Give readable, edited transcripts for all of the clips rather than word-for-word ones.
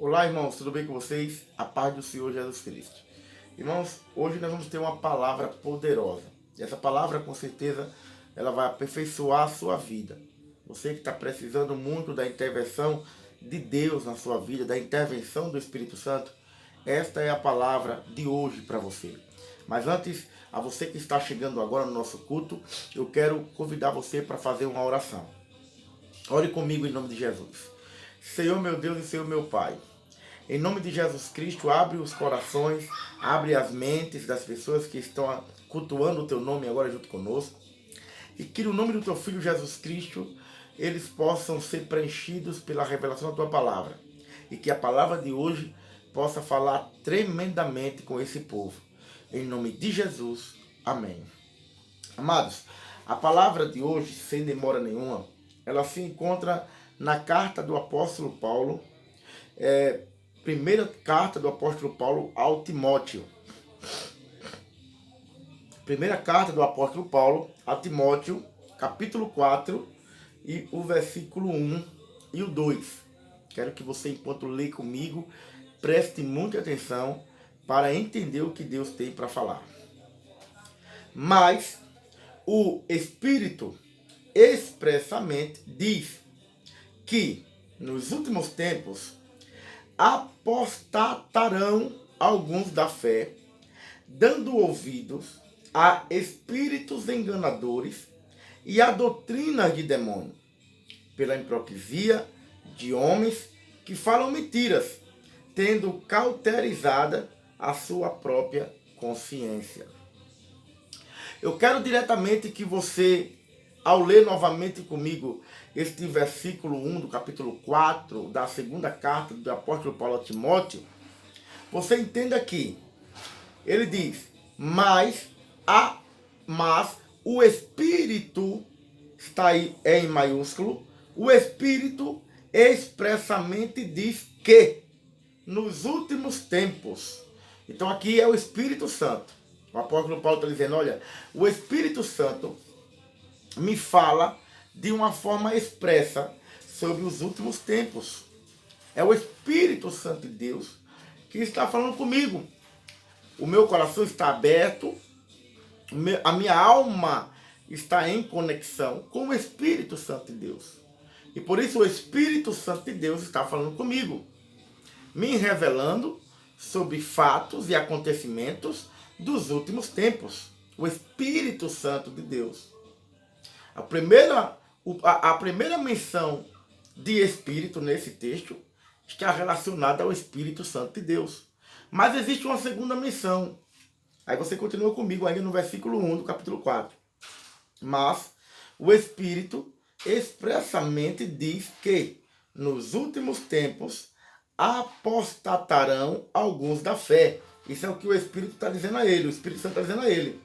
Olá, irmãos, tudo bem com vocês? A paz do Senhor Jesus Cristo. Irmãos, hoje nós vamos ter uma palavra poderosa. E essa palavra, com certeza, ela vai aperfeiçoar a sua vida. Você que está precisando muito da intervenção de Deus na sua vida, da intervenção do Espírito Santo, esta é a palavra de hoje para você. Mas antes, a você que está chegando agora no nosso culto, eu quero convidar você para fazer uma oração. Ore comigo em nome de Jesus. Senhor meu Deus e Senhor meu Pai, em nome de Jesus Cristo, abre os corações, abre as mentes das pessoas que estão cultuando o Teu nome agora junto conosco, e que no nome do Teu Filho Jesus Cristo, eles possam ser preenchidos pela revelação da Tua Palavra, e que a palavra de hoje possa falar tremendamente com esse povo. Em nome de Jesus, amém. Amados, a palavra de hoje, sem demora nenhuma, ela se encontra na carta do apóstolo Paulo, primeira carta do apóstolo Paulo ao Timóteo. Primeira carta do apóstolo Paulo a Timóteo, capítulo 4, e o versículo 1 e o 2. Quero que você, enquanto lê comigo, preste muita atenção para entender o que Deus tem para falar. Mas o Espírito expressamente diz que nos últimos tempos apostatarão alguns da fé, dando ouvidos a espíritos enganadores e a doutrinas de demônio, pela hipocrisia de homens que falam mentiras, tendo cauterizada a sua própria consciência. Eu quero diretamente que você, ao ler novamente comigo este versículo 1 do capítulo 4 da segunda carta do apóstolo Paulo a Timóteo, você entenda que ele diz, mas o Espírito, está aí em maiúsculo, o Espírito expressamente diz que nos últimos tempos, então aqui é o Espírito Santo. O apóstolo Paulo está dizendo, olha, o Espírito Santo me fala de uma forma expressa sobre os últimos tempos. É o Espírito Santo de Deus que está falando comigo. O meu coração está aberto, a minha alma está em conexão com o Espírito Santo de Deus. E por isso o Espírito Santo de Deus está falando comigo, me revelando sobre fatos e acontecimentos dos últimos tempos. O Espírito Santo de Deus. A primeira menção de Espírito nesse texto está relacionada ao Espírito Santo de Deus. Mas existe uma segunda menção. Aí você continua comigo ainda no versículo 1 do capítulo 4. Mas o Espírito expressamente diz que nos últimos tempos apostatarão alguns da fé. Isso é o que o Espírito está dizendo a ele, o Espírito Santo está dizendo a ele.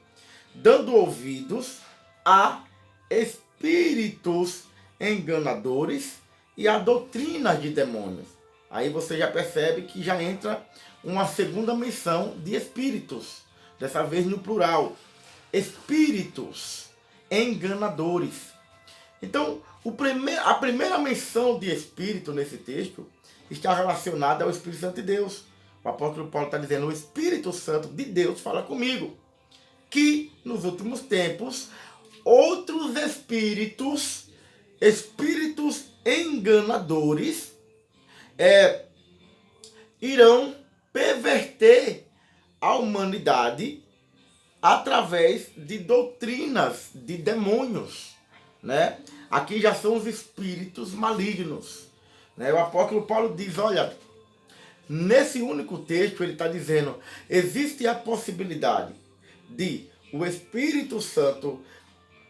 Dando ouvidos a espíritos enganadores e a doutrina de demônios. Aí você já percebe que já entra uma segunda menção de espíritos, dessa vez no plural. Espíritos enganadores. Então, a primeira menção de espírito nesse texto está relacionada ao Espírito Santo de Deus. O apóstolo Paulo está dizendo, o Espírito Santo de Deus fala comigo, que nos últimos tempos, outros espíritos enganadores, irão perverter a humanidade através de doutrinas de demônios, né? Aqui já são os espíritos malignos, né? O apóstolo Paulo diz, olha, nesse único texto ele está dizendo, existe a possibilidade de o Espírito Santo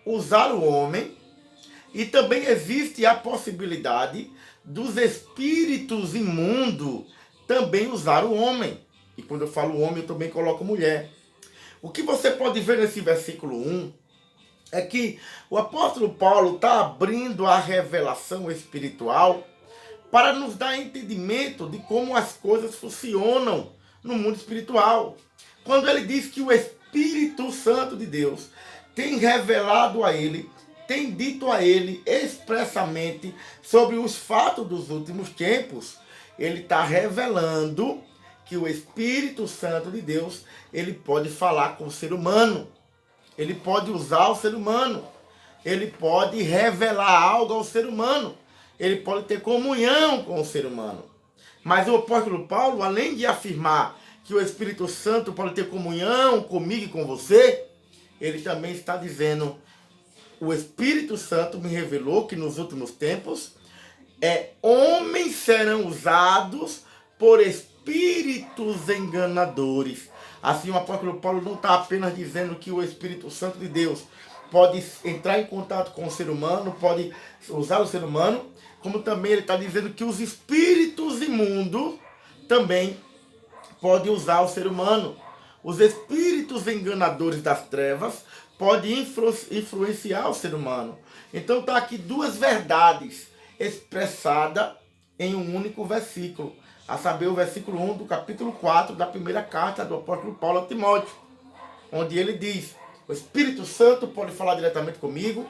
usar o homem, e também existe a possibilidade dos espíritos imundos também usar o homem. E quando eu falo homem, eu também coloco mulher. O que você pode ver nesse versículo 1 é que o apóstolo Paulo está abrindo a revelação espiritual para nos dar entendimento de como as coisas funcionam no mundo espiritual. Quando ele diz que o Espírito Santo de Deus tem revelado a ele, tem dito a ele expressamente sobre os fatos dos últimos tempos, ele está revelando que o Espírito Santo de Deus, ele pode falar com o ser humano. Ele pode usar o ser humano. Ele pode revelar algo ao ser humano. Ele pode ter comunhão com o ser humano. Mas o apóstolo Paulo, além de afirmar que o Espírito Santo pode ter comunhão comigo e com você, ele também está dizendo: o Espírito Santo me revelou que nos últimos tempos homens serão usados por espíritos enganadores. Assim, o apóstolo Paulo não está apenas dizendo que o Espírito Santo de Deus pode entrar em contato com o ser humano, pode usar o ser humano, como também ele está dizendo que os espíritos imundos também podem usar o ser humano. Os espíritos enganadores das trevas podem influenciar o ser humano. Então está aqui duas verdades expressadas em um único versículo, a saber, o versículo 1 do capítulo 4 da primeira carta do apóstolo Paulo a Timóteo, onde ele diz: o Espírito Santo pode falar diretamente comigo,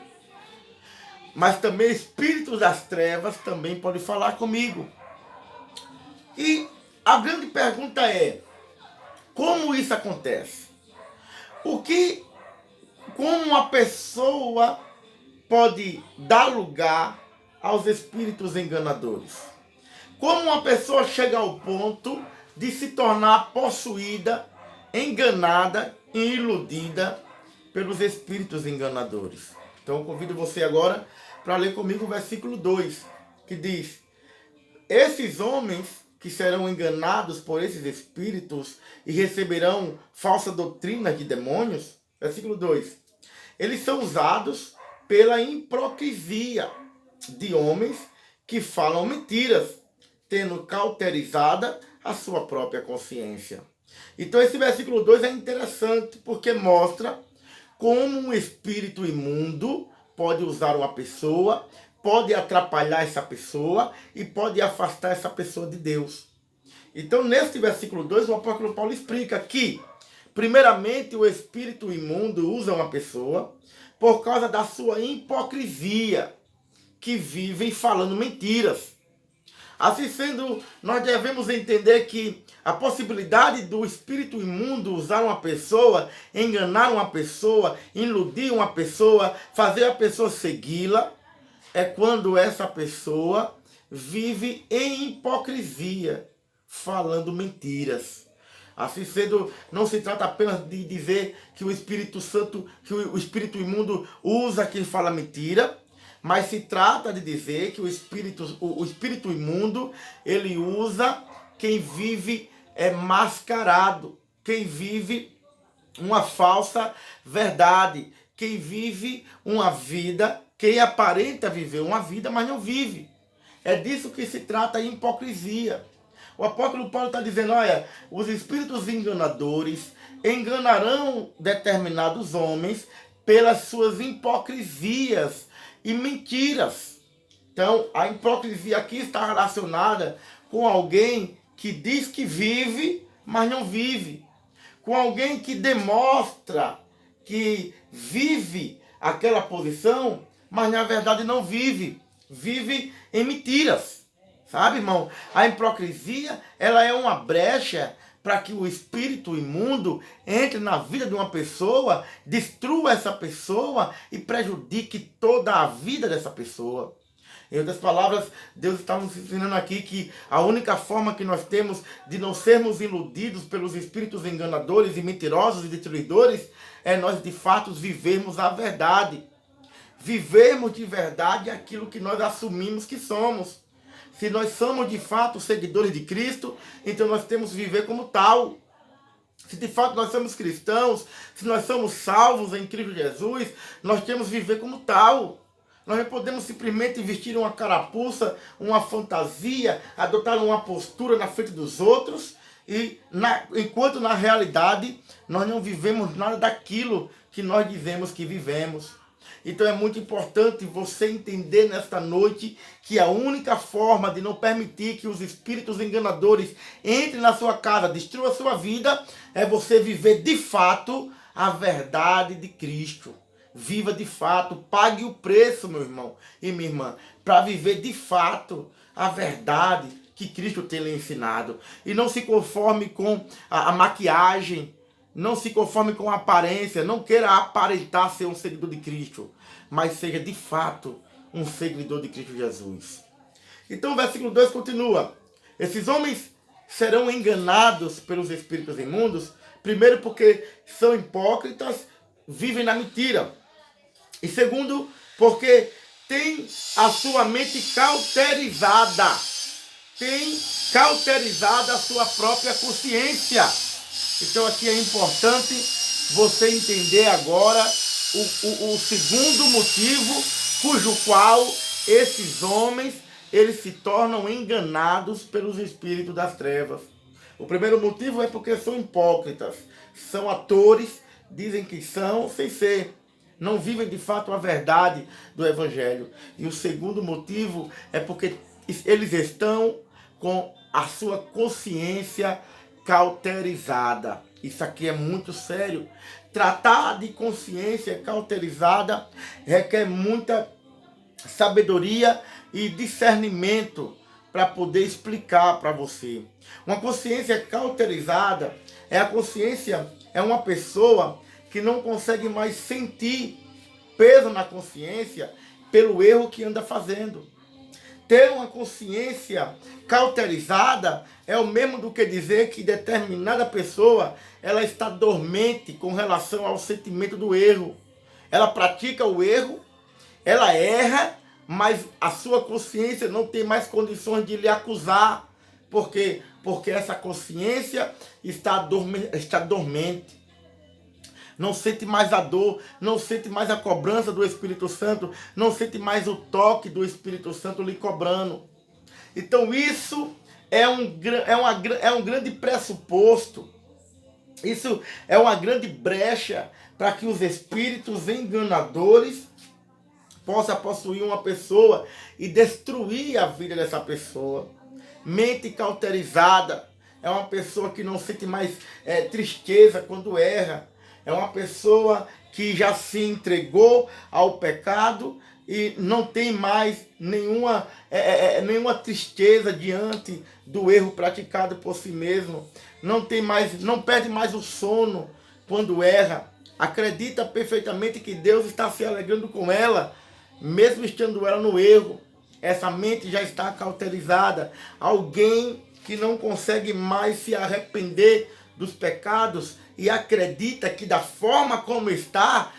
mas também espíritos das trevas também podem falar comigo. E a grande pergunta é: como isso acontece? Como uma pessoa pode dar lugar aos espíritos enganadores? Como uma pessoa chega ao ponto de se tornar possuída, enganada e iludida pelos espíritos enganadores? Então eu convido você agora para ler comigo o versículo 2, que diz: esses homens que serão enganados por esses espíritos e receberão falsa doutrina de demônios, versículo 2, eles são usados pela hipocrisia de homens que falam mentiras, tendo cauterizada a sua própria consciência. Então esse versículo 2 é interessante porque mostra como um espírito imundo pode usar uma pessoa, pode atrapalhar essa pessoa e pode afastar essa pessoa de Deus. Então nesse versículo 2 o apóstolo Paulo explica que, primeiramente, o espírito imundo usa uma pessoa por causa da sua hipocrisia, que vivem falando mentiras. Assim sendo, nós devemos entender que a possibilidade do espírito imundo usar uma pessoa, enganar uma pessoa, iludir uma pessoa, fazer a pessoa segui-la, é quando essa pessoa vive em hipocrisia, falando mentiras. Assim sendo, não se trata apenas de dizer que o Espírito Santo, que o espírito imundo usa quem fala mentira, mas se trata de dizer que o espírito imundo, ele usa quem vive mascarado, quem vive uma falsa verdade, quem vive uma vida, quem aparenta viver uma vida, mas não vive. É disso que se trata a hipocrisia. O apóstolo Paulo está dizendo: olha, os espíritos enganadores enganarão determinados homens pelas suas hipocrisias e mentiras. Então, a hipocrisia aqui está relacionada com alguém que diz que vive, mas não vive. Com alguém que demonstra que vive aquela posição, mas na verdade não vive. Vive em mentiras. Sabe, irmão? A hipocrisia, ela é uma brecha para que o espírito imundo entre na vida de uma pessoa, destrua essa pessoa e prejudique toda a vida dessa pessoa. Em outras palavras, Deus está nos ensinando aqui que a única forma que nós temos de não sermos iludidos pelos espíritos enganadores e mentirosos e destruidores é nós de fato vivermos a verdade. Vivermos de verdade aquilo que nós assumimos que somos. Se nós somos de fato seguidores de Cristo, então nós temos que viver como tal. Se de fato nós somos cristãos, se nós somos salvos em Cristo Jesus, nós temos que viver como tal. Nós não podemos simplesmente vestir uma carapuça, uma fantasia, adotar uma postura na frente dos outros, enquanto na realidade nós não vivemos nada daquilo que nós dizemos que vivemos. Então é muito importante você entender nesta noite que a única forma de não permitir que os espíritos enganadores entrem na sua casa, destruam a sua vida, é você viver de fato a verdade de Cristo. Viva de fato, pague o preço, meu irmão e minha irmã, para viver de fato a verdade que Cristo tem lhe ensinado. E não se conforme com a maquiagem, não se conforme com a aparência, não queira aparentar ser um seguidor de Cristo, mas seja de fato um seguidor de Cristo Jesus. Então o versículo 2 continua: esses homens serão enganados pelos espíritos imundos, primeiro porque são hipócritas, vivem na mentira. E segundo, porque tem a sua mente cauterizada. Tem cauterizada a sua própria consciência. Então aqui é importante você entender agora o segundo motivo cujo qual esses homens eles se tornam enganados pelos espíritos das trevas. O primeiro motivo é porque são hipócritas, são atores, dizem que são, sem ser. Não vivem de fato a verdade do Evangelho. E o segundo motivo é porque eles estão com a sua consciência cauterizada. Isso aqui é muito sério. Tratar de consciência cauterizada requer muita sabedoria e discernimento para poder explicar para você. Uma consciência cauterizada é uma pessoa que não consegue mais sentir peso na consciência pelo erro que anda fazendo. Ter uma consciência cauterizada é o mesmo do que dizer que determinada pessoa ela está dormente com relação ao sentimento do erro. Ela pratica o erro, ela erra, mas a sua consciência não tem mais condições de lhe acusar. Por quê? Porque essa consciência está dormente. Não sente mais a dor, não sente mais a cobrança do Espírito Santo, não sente mais o toque do Espírito Santo lhe cobrando. Então isso é um grande pressuposto, isso é uma grande brecha para que os espíritos enganadores possam possuir uma pessoa e destruir a vida dessa pessoa. Mente cauterizada é uma pessoa que não sente mais tristeza quando erra. É uma pessoa que já se entregou ao pecado e não tem mais nenhuma tristeza diante do erro praticado por si mesmo. Não perde mais o sono quando erra. Acredita perfeitamente que Deus está se alegrando com ela, mesmo estando ela no erro. Essa mente já está cauterizada. Alguém que não consegue mais se arrepender dos pecados e acredita que da forma como está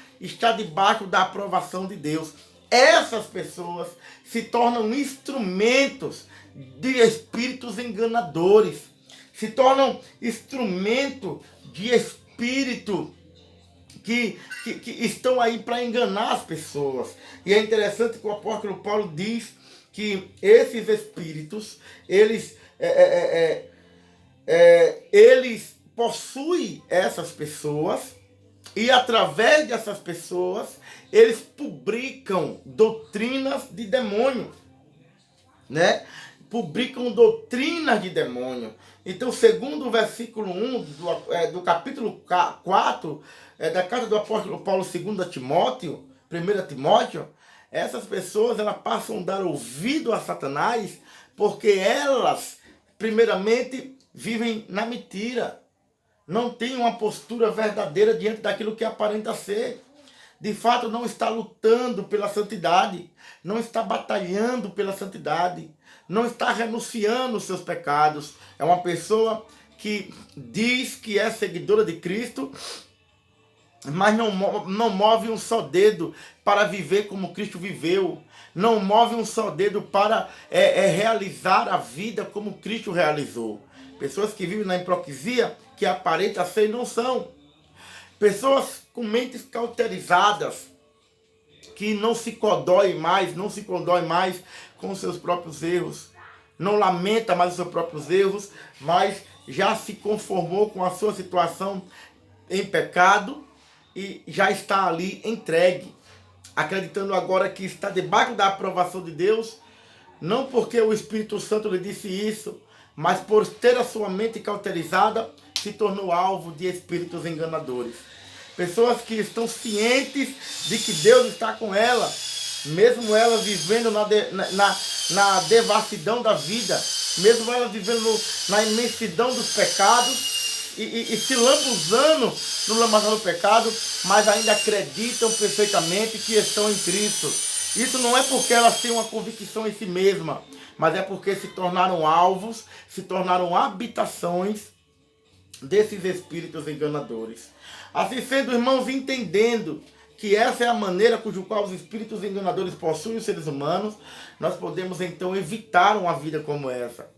debaixo da aprovação de Deus. Essas pessoas se tornam instrumentos de espíritos enganadores, se tornam instrumento de espírito que estão aí para enganar as pessoas. E é interessante que o apóstolo Paulo diz que esses espíritos, eles possuem essas pessoas e através dessas pessoas eles publicam doutrinas de demônio, né? Publicam doutrinas de demônio. Então, segundo o versículo 1 do capítulo 4 da carta do apóstolo Paulo 2 Timóteo, 1 Timóteo, essas pessoas elas passam a dar ouvido a Satanás porque elas, primeiramente, vivem na mentira. Não tem uma postura verdadeira diante daquilo que aparenta ser. De fato, não está lutando pela santidade, não está batalhando pela santidade, não está renunciando aos seus pecados. É uma pessoa que diz que é seguidora de Cristo, mas não move um só dedo para viver como Cristo viveu. Não move um só dedo para realizar a vida como Cristo realizou. Pessoas que vivem na hipocrisia, que aparentam ser e não são. Pessoas com mentes cauterizadas, que não se condói mais com os seus próprios erros. Não lamenta mais os seus próprios erros, mas já se conformou com a sua situação em pecado e já está ali entregue, acreditando agora que está debaixo da aprovação de Deus, não porque o Espírito Santo lhe disse isso, mas por ter a sua mente cauterizada, se tornou alvo de espíritos enganadores. Pessoas que estão cientes de que Deus está com ela, mesmo ela vivendo na devassidão da vida, mesmo elas vivendo na imensidão dos pecados e se lambuzando no lamaçal do pecado, mas ainda acreditam perfeitamente que estão em Cristo. Isso não é porque elas têm uma convicção em si mesma, mas é porque se tornaram alvos, se tornaram habitações desses espíritos enganadores. Assim sendo, irmãos, entendendo que essa é a maneira cujo qual os espíritos enganadores possuem os seres humanos, nós podemos então evitar uma vida como essa.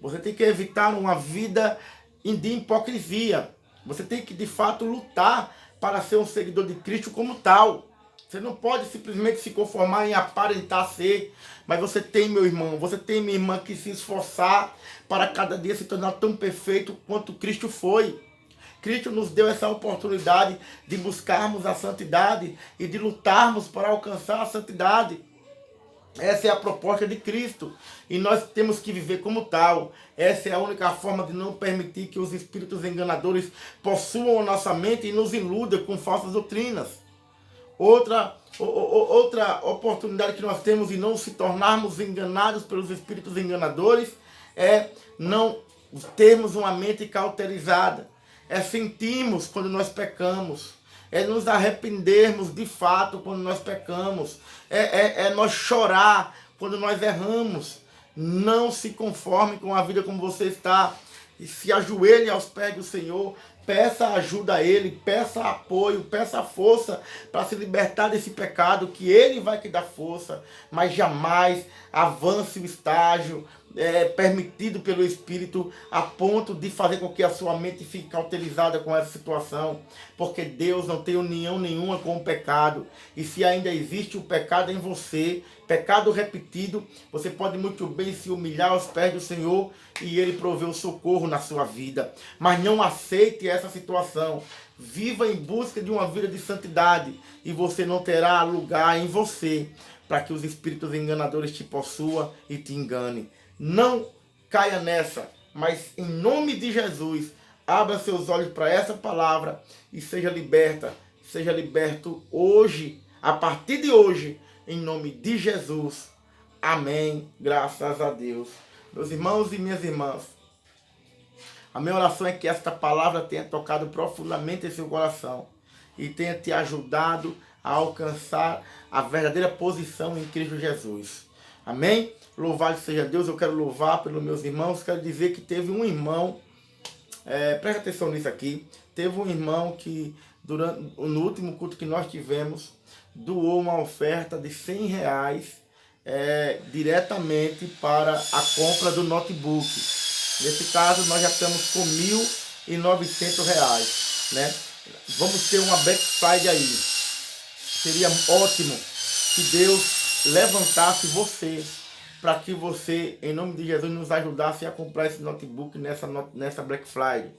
Você tem que evitar uma vida de hipocrisia. Você tem que, de fato, lutar para ser um seguidor de Cristo como tal. Você não pode simplesmente se conformar em aparentar ser, mas você tem, meu irmão, você tem, minha irmã, que se esforçar para cada dia se tornar tão perfeito quanto Cristo foi. Cristo nos deu essa oportunidade de buscarmos a santidade e de lutarmos para alcançar a santidade. Essa é a proposta de Cristo e nós temos que viver como tal. Essa é a única forma de não permitir que os espíritos enganadores possuam a nossa mente e nos iludam com falsas doutrinas. Outra oportunidade que nós temos de não se tornarmos enganados pelos espíritos enganadores é não termos uma mente cauterizada. É sentirmos quando nós pecamos. É nos arrependermos de fato quando nós pecamos. É nós chorar quando nós erramos. Não se conforme com a vida como você está. E se ajoelhe aos pés do Senhor. Peça ajuda a Ele, peça apoio, peça força para se libertar desse pecado, que Ele vai te dar força, mas jamais avance o estágio permitido pelo Espírito a ponto de fazer com que a sua mente fique cauterizada com essa situação, porque Deus não tem união nenhuma com o pecado, e se ainda existe o pecado em você, pecado repetido, você pode muito bem se humilhar aos pés do Senhor e Ele prover o socorro na sua vida, mas não aceite essa situação. Viva em busca de uma vida de santidade e você não terá lugar em você para que os espíritos enganadores te possuam e te enganem. Não caia nessa, mas em nome de Jesus, abra seus olhos para essa palavra e seja liberta, seja liberto hoje, a partir de hoje, em nome de Jesus. Amém. Graças a Deus. Meus irmãos e minhas irmãs, a minha oração é que esta palavra tenha tocado profundamente em seu coração e tenha te ajudado a alcançar a verdadeira posição em Cristo Jesus. Amém? Louvado seja Deus. Eu quero louvar pelos meus irmãos. Quero dizer que teve um irmão, preste atenção nisso aqui, teve um irmão que no último culto que nós tivemos, doou uma oferta de R$100 diretamente para a compra do notebook. Nesse caso, nós já estamos com R$1.900, né? Vamos ter uma Black Friday aí. Seria ótimo que Deus levantasse você, para que você, em nome de Jesus, nos ajudasse a comprar esse notebook nessa Black Friday.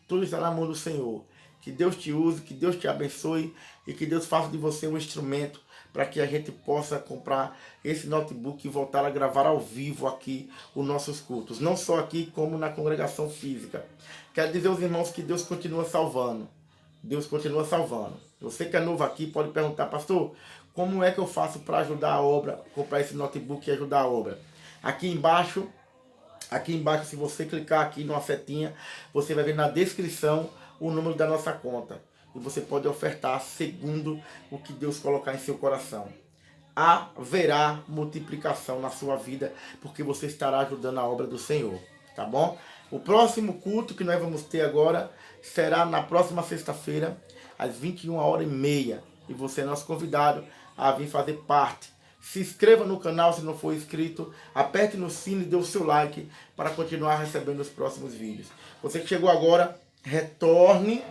Tudo está na mão do Senhor. Que Deus te use, que Deus te abençoe e que Deus faça de você um instrumento para que a gente possa comprar esse notebook e voltar a gravar ao vivo aqui os nossos cultos. Não só aqui, como na congregação física. Quero dizer aos irmãos que Deus continua salvando. Deus continua salvando. Você que é novo aqui pode perguntar, pastor, como é que eu faço para ajudar a obra, comprar esse notebook e ajudar a obra? Aqui embaixo, se você clicar aqui numa setinha, você vai ver na descrição o número da nossa conta. E você pode ofertar segundo o que Deus colocar em seu coração. Haverá multiplicação na sua vida, porque você estará ajudando a obra do Senhor. Tá bom? O próximo culto que nós vamos ter agora será na próxima sexta-feira, às 21h30. E você é nosso convidado a vir fazer parte. Se inscreva no canal se não for inscrito. Aperte no sino e dê o seu like para continuar recebendo os próximos vídeos. Você que chegou agora, retorne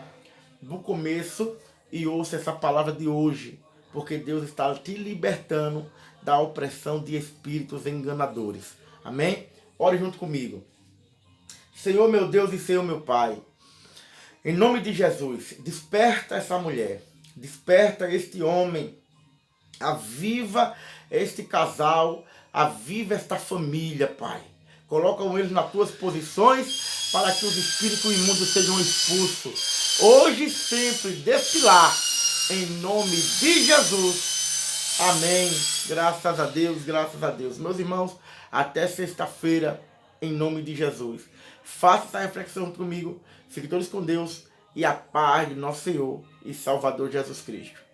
do começo e ouça essa palavra de hoje, porque Deus está te libertando da opressão de espíritos enganadores. Amém? Ore junto comigo. Senhor meu Deus e Senhor meu Pai, em nome de Jesus, desperta essa mulher, desperta este homem, aviva este casal, aviva esta família, Pai. Colocam eles nas tuas posições para que os espíritos imundos sejam expulsos. Hoje e sempre, deste lar, em nome de Jesus. Amém. Graças a Deus, graças a Deus. Meus irmãos, até sexta-feira, em nome de Jesus. Faça essa reflexão junto comigo. Fiquem todos com Deus e a paz de nosso Senhor e Salvador Jesus Cristo.